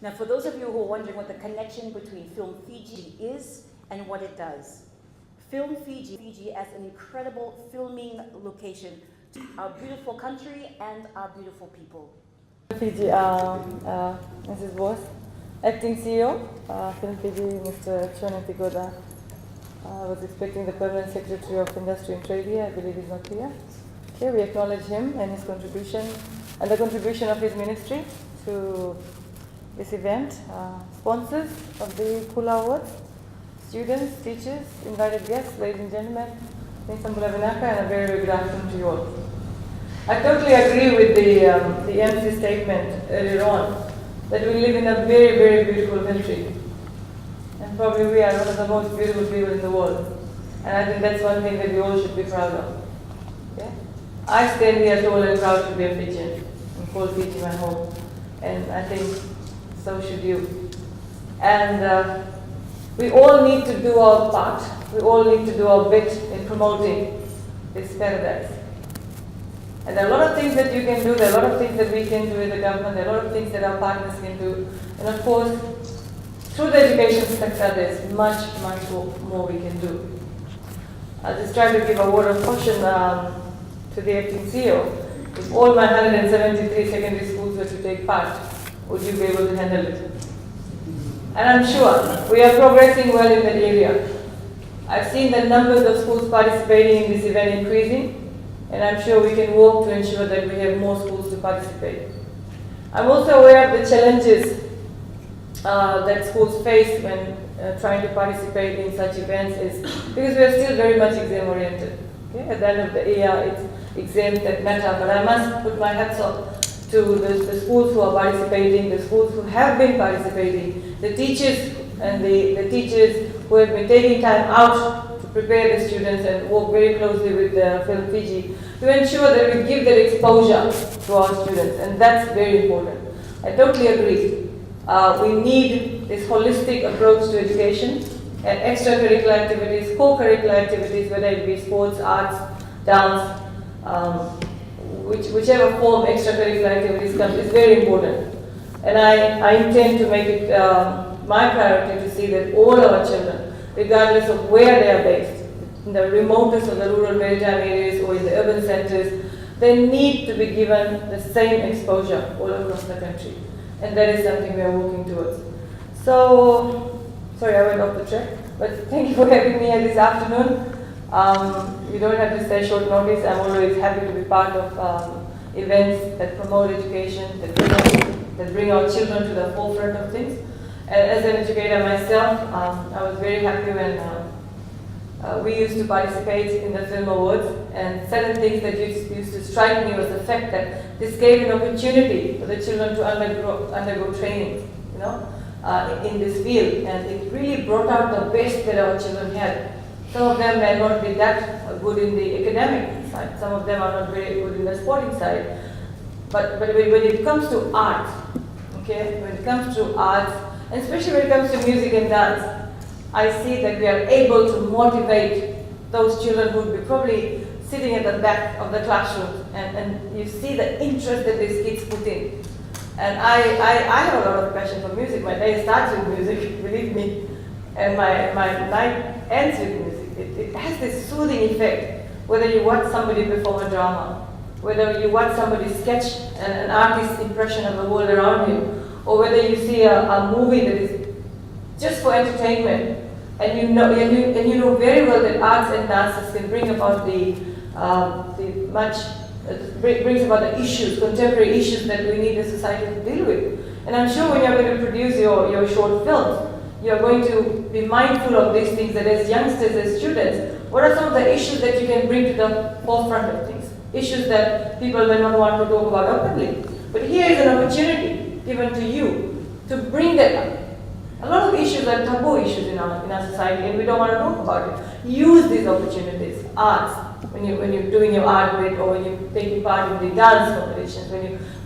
Now, for those of you who are wondering what the connection between Film Fiji is and what it does, Film Fiji as an incredible filming location to our beautiful country and our beautiful people. Fiji, Mrs. Boss, Acting CEO, Film Fiji, Mr. Chonatigoda. I was expecting the Permanent Secretary of Industry and Trade here. I believe he's not here. Okay, we acknowledge him and his contribution and the contribution of his ministry to this event. Sponsors of the Kula Awards, students, teachers, invited guests, ladies and gentlemen, and a very, very good afternoon to you all. I totally agree with the MC statement earlier on that we live in a very, very beautiful country. And probably we are one of the most beautiful people in the world. And I think that's one thing that we all should be proud of. Okay? I stand here tall and proud to be a Fijian and call Fiji my home. And I think so should you. And we all need to do our part. We all need to do our bit in promoting this paradise. And there are a lot of things that you can do, there are a lot of things that we can do in the government, there are a lot of things that our partners can do. And of course, through the education sector, there's much, much more we can do. I'll just try to give a word of caution to the acting CEO. If all my 173 secondary schools were to take part, would you be able to handle it? And I'm sure we are progressing well in that area. I've seen the numbers of schools participating in this event increasing, and I'm sure we can work to ensure that we have more schools to participate. I'm also aware of the challenges that schools face when trying to participate in such events is because we are still very much exam oriented. Okay? At the end of the year, it's exams that matter, but I must put my hats off to the schools who are participating, the schools who have been participating, the teachers and the teachers who have been taking time out to prepare the students and work very closely with Film Fiji to ensure that we give that exposure to our students, and that's very important. I totally agree. We need this holistic approach to education and extracurricular activities, co-curricular activities, whether it be sports, arts, dance, whichever form extracurricular activities come is very important. And I intend to make it my priority to see that all our children, regardless of where they are based, in the remotest of the rural maritime areas or in the urban centers, they need to be given the same exposure all across the country. And that is something we are working towards. So, sorry I went off the track, but thank you for having me here this afternoon. You don't have to say short notice. I'm always happy to be part of events that promote education, that bring our children to the forefront of things. And as an educator myself, I was very happy when we used to participate in the Film Awards, and certain things that used to strike me was the fact that this gave an opportunity for the children to undergo training, you know, in this field, and it really brought out the best that our children had. Some of them may not be that good in the academic side, some of them are not very good in the sporting side, but when it comes to art, okay, when it comes to arts, and especially when it comes to music and dance, I see that we are able to motivate those children who would be probably sitting at the back of the classroom, and you see the interest that these kids put in. And I have a lot of passion for music. My day starts with music, believe me, and my night ends with music. It has this soothing effect, whether you watch somebody perform a drama, whether you watch somebody sketch an artist's impression of the world around you, or whether you see a movie that is just for entertainment, and you know very well that arts and dances can bring about brings about the issues, contemporary issues that we need the society to deal with. And I'm sure when you're going to produce your short films, you're going to be mindful of these things, that as youngsters, as students, what are some of the issues that you can bring to the forefront of things? Issues that people may not want to talk about openly. But here is an opportunity given to you to bring that up. A lot of issues are taboo issues in our society, and we don't want to talk about it. Use these opportunities, arts, when you're doing your art bit, or when you're taking part in the dance competitions,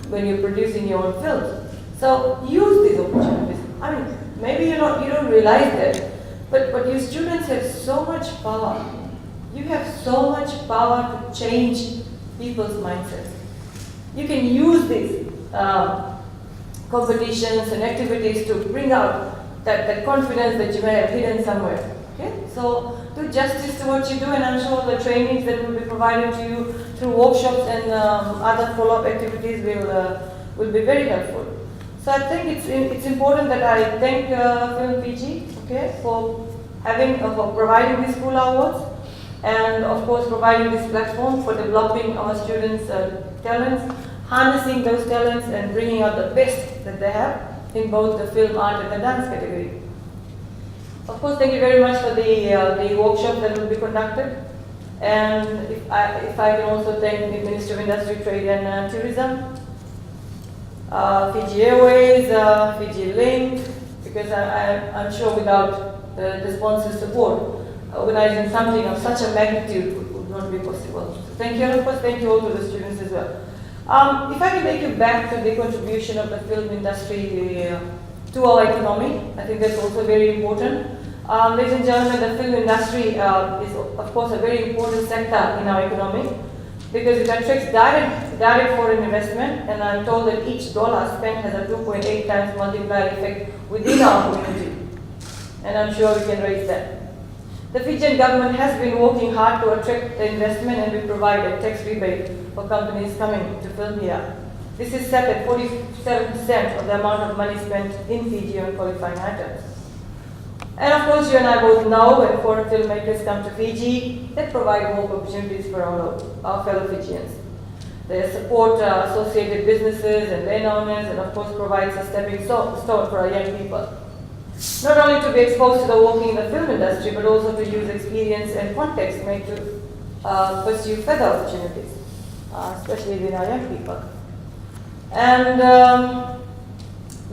when you're producing your own films. So use these opportunities. I mean, maybe you don't realize that, but you students have so much power. You have so much power to change people's mindsets. You can use this competitions and activities to bring out that confidence that you may have hidden somewhere. Okay? So do justice to what you do, and I'm sure the trainings that will be provided to you through workshops and other follow-up activities will be very helpful. So I think it's important that I thank Film Fiji, okay, for providing these Kula Awards, and of course providing this platform for developing our students' talents, harnessing those talents and bringing out the best that they have in both the film, art and the dance category. Of course, thank you very much for the workshop that will be conducted. And if I can also thank the Minister of Industry, Trade and Tourism, Fiji Airways, Fiji Link, because I'm sure without the sponsor support, organizing something of such a magnitude would not be possible. So thank you, and of course thank you all to the students as well. If I can take you back to the contribution of the film industry to our economy, I think that's also very important. Ladies and gentlemen, the film industry is of course a very important sector in our economy because it attracts direct foreign investment, and I'm told that each dollar spent has a 2.8 times multiplier effect within our community, and I'm sure we can raise that. The Fijian government has been working hard to attract the investment, and we provide a tax rebate for companies coming to film here. This is set at 47% of the amount of money spent in Fiji on qualifying items. And of course, you and I both know when foreign filmmakers come to Fiji, they provide work opportunities for our fellow Fijians. They support associated businesses and landowners, and of course provides a stepping stone for our young people. Not only to be exposed to the working in the film industry, but also to use experience and context made to pursue further opportunities, especially with our young people. And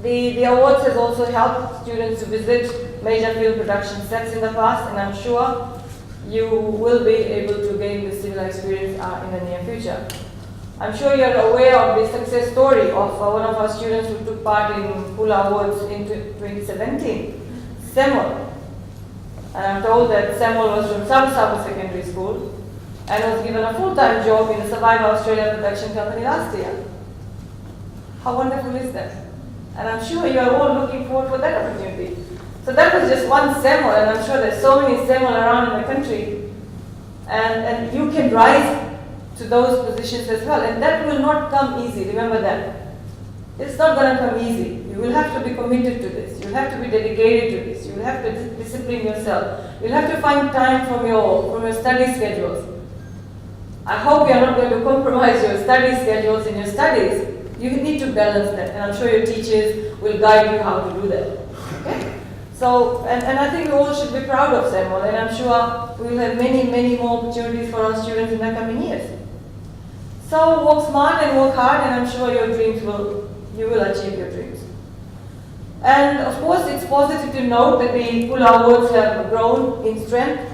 the awards has also helped students to visit major film production sets in the past, and I'm sure you will be able to gain this similar experience in the near future. I'm sure you're aware of the success story of one of our students who took part in Kula Awards in 2017, Samuel. And I'm told that Samuel was from Sabah Secondary School and was given a full-time job in the Survive Australia production company last year. How wonderful is that? And I'm sure you are all looking forward for that opportunity. So that was just one Samuel, and I'm sure there's so many Samuel around in the country. And you can rise to those positions as well, and that will not come easy, remember that. It's not going to come easy. You will have to be committed to this. You will have to be dedicated to this. You will have to discipline yourself. You'll have to find time from your study schedules. I hope you are not going to compromise your study schedules in your studies. You need to balance that, and I'm sure your teachers will guide you how to do that. Okay? So, and I think we all should be proud of Samuel, and I'm sure we will have many, many more opportunities for our students in the coming years. So work smart and work hard, and I'm sure you will achieve your dreams. And of course, it's positive to note that the Kula Awards have grown in strength,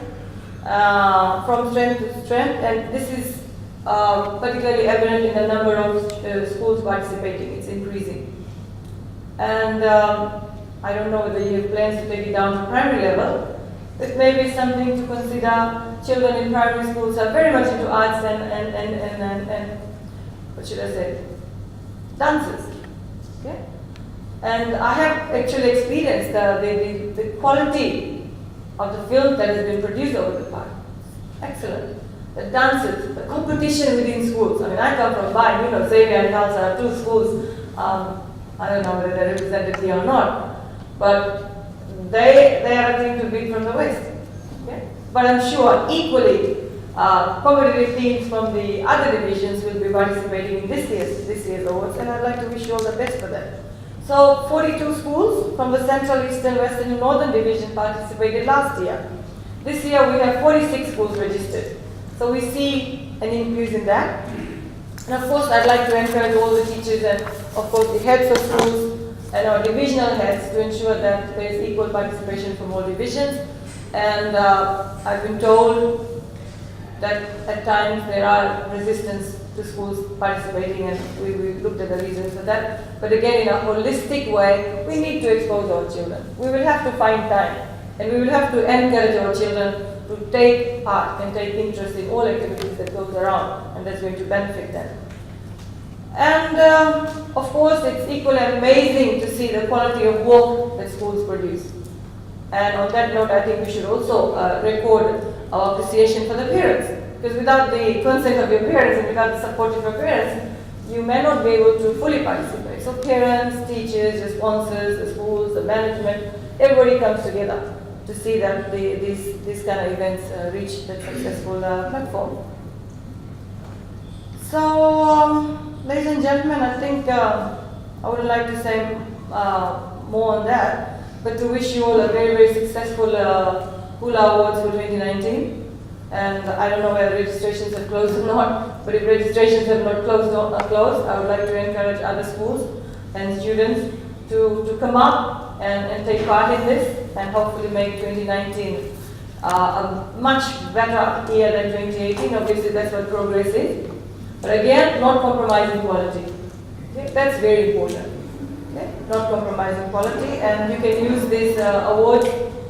from strength to strength, and this is particularly evident in the number of schools participating. It's increasing. And I don't know whether you have plans to take it down to primary level. It may be something to consider. Children in primary schools are very much into arts and what should I say, dances. Okay? And I have actually experienced the quality of the film that has been produced over the past. Excellent. The dances, the competition within schools. I mean, I come from Bai, you know, Xavier and Khalsa are two schools. I don't know whether they're represented here or not, but they are a thing to beat from the West. Okay? But I'm sure equally competitive teams from the other divisions will be participating in this year's awards, and I'd like to wish you all the best for that. So 42 schools from the Central, Eastern, Western, and Northern Division participated last year. This year we have 46 schools registered. So we see an increase in that. And of course, I'd like to encourage all the teachers and of course the heads of schools and our divisional heads to ensure that there is equal participation from all divisions. And I've been told that at times there are resistance to schools participating, and we looked at the reasons for that. But again, in a holistic way, we need to expose our children. We will have to find time, and we will have to encourage our children to take part and take interest in all activities that goes around, and that's going to benefit them. And of course, it's equally amazing to see the quality of work that schools produce. And on that note, I think we should also record our appreciation for the parents. Because without the consent of your parents and without the support of your parents, you may not be able to fully participate. So parents, teachers, your sponsors, the schools, the management, everybody comes together to see that these kind of events reach that successful platform. So, ladies and gentlemen, I think I would like to say more on that, but to wish you all a very, very successful Kula Awards for 2019. And I don't know whether registrations have closed or not, but if registrations have not closed, I would like to encourage other schools and students to come up and take part in this and hopefully make 2019 a much better year than 2018. Obviously, that's what progress is. But again, not compromising quality. Okay? That's very important. Okay? Not compromising quality, and you can use this award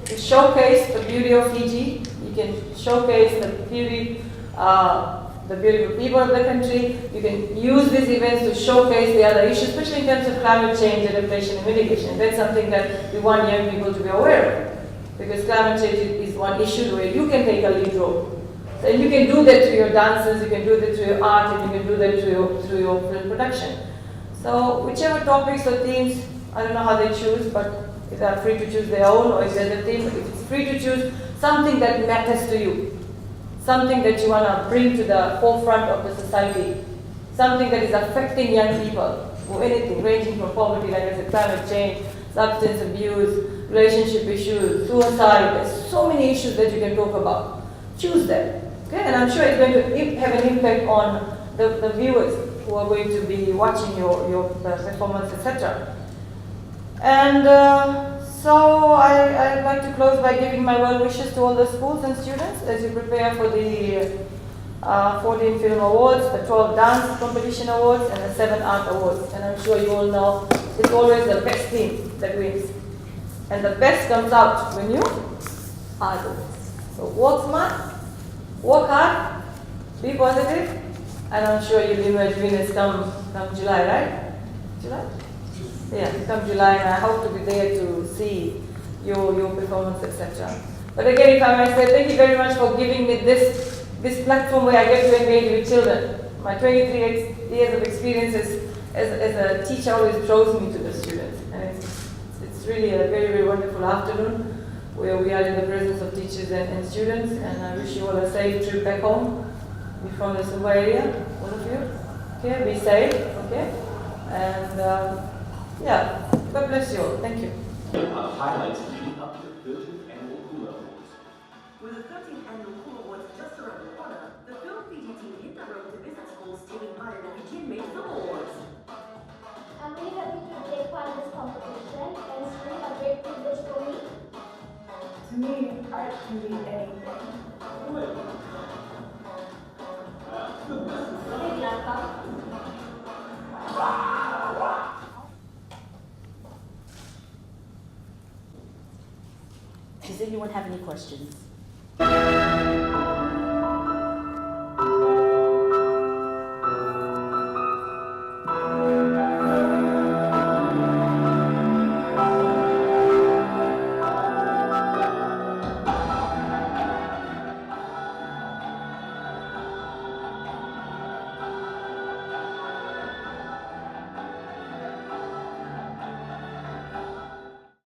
to showcase the beauty of Fiji. You can showcase the beauty, the beautiful people of the country. You can use these events to showcase the other issues, especially in terms of climate change, adaptation, and mitigation. That's something that we want young people to be aware of, because climate change is one issue where you can take a lead role. So you can do that through your dances, you can do that through your art, and you can do that through your film production. So whichever topics or themes, I don't know how they choose, but if they are free to choose their own, or if there's a theme, if it's free to choose something that matters to you, something that you want to bring to the forefront of the society, something that is affecting young people, or anything ranging from poverty, like I said, climate change, substance abuse, relationship issues, suicide. There's so many issues that you can talk about. Choose them. Okay, and I'm sure it's going to have an impact on the viewers who are going to be watching your performance, etc. And so I'd like to close by giving my well wishes to all the schools and students as you prepare for the 14 Film Awards, the 12 Dance Competition Awards, and the 7 Art Awards. And I'm sure you all know it's always the best team that wins. And the best comes out when you are the best. So work smart, work hard, be positive, and I'm sure you'll emerge winners come July, right? July? Yeah, come July, and I hope to be there to see your performance, etc. But again, if I may say, thank you very much for giving me this platform where I get to engage with children. My 23 years of experience as a teacher always draws me to the students, and it's really a very, very wonderful afternoon where we are in the presence of teachers and students, and I wish you all a safe trip back home. You're from the Sumba area, all of you. Okay, be safe, okay? And yeah, God bless you all. Thank you. Highlights leading up to the 13th Annual Kula Awards. With the 13th Annual Kula Awards just around the corner, the Film Fiji team hit the road to visit schools taking part in the Fijian Film Awards. I'm really happy to take part in this competition, and it's really a great privilege for me. To me, art can be anything. Hey, Bianca. Does anyone have any questions?